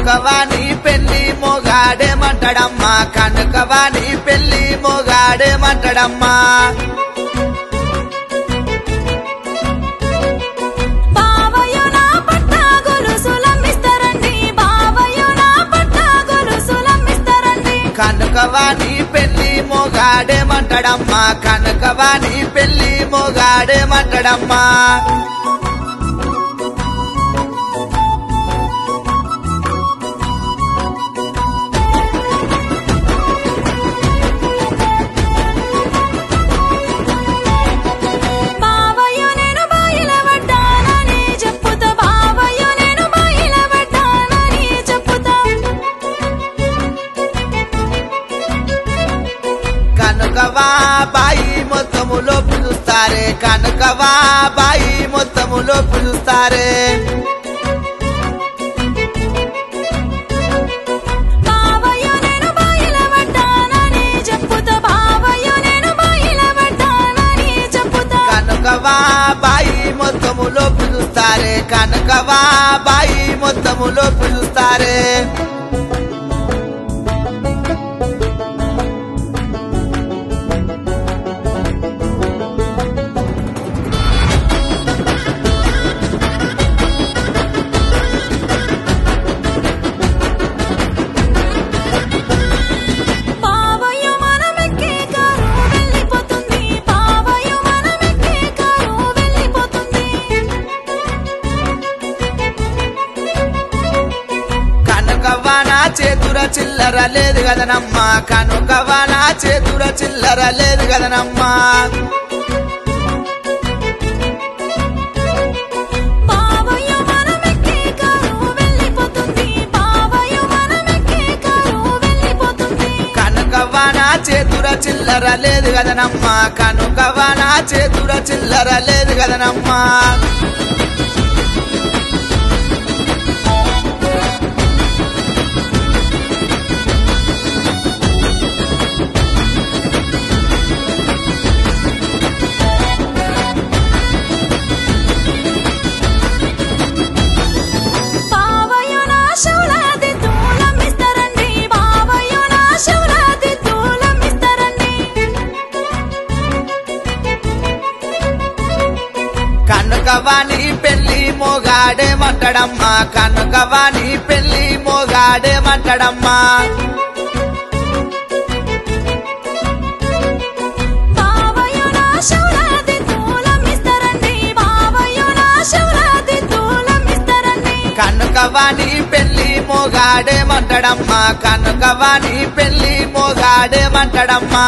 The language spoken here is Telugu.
కనుకవాని పెళ్లి మోగాడేమంటాడమ్మా కనుకవాని పెళ్లి మోగాడేమంటాడమ్మా కనుకవాని పెళ్లి మోగాడేమంటాడమ్మా కనుకవాని పెళ్లి మోగాడేమంటాడమ్మా కనుకవా బాయి మొత్తములో పిలుస్తారే కనుకవా బాయి మొత్తములో పిలుస్తారే కనుకవా బాయి మొత్తములో పిలుస్తారే కనుకవా బాయి మొత్తములో పిలుస్తారే చేతుర చిల్లర లేదు కదనమ్మా కనుకవా నా చేతుర చిల్లర లేదు కదనమ్మా కనుకవా నా చేతుర చిల్లర లేదు కదనమ్మా కనుకవా నా చేతుర చిల్లర లేదు కదనమ్మా కనుకవాని పెళ్లి మోగాడేమంటాడమ్మా కనుకవాని పెళ్లి మోగాడేమంటాడమ్మా కనుకవాని పెళ్లి మోగాడేమంటాడమ్మా కనుకవాని పెళ్లి మోగాడేమంటాడమ్మా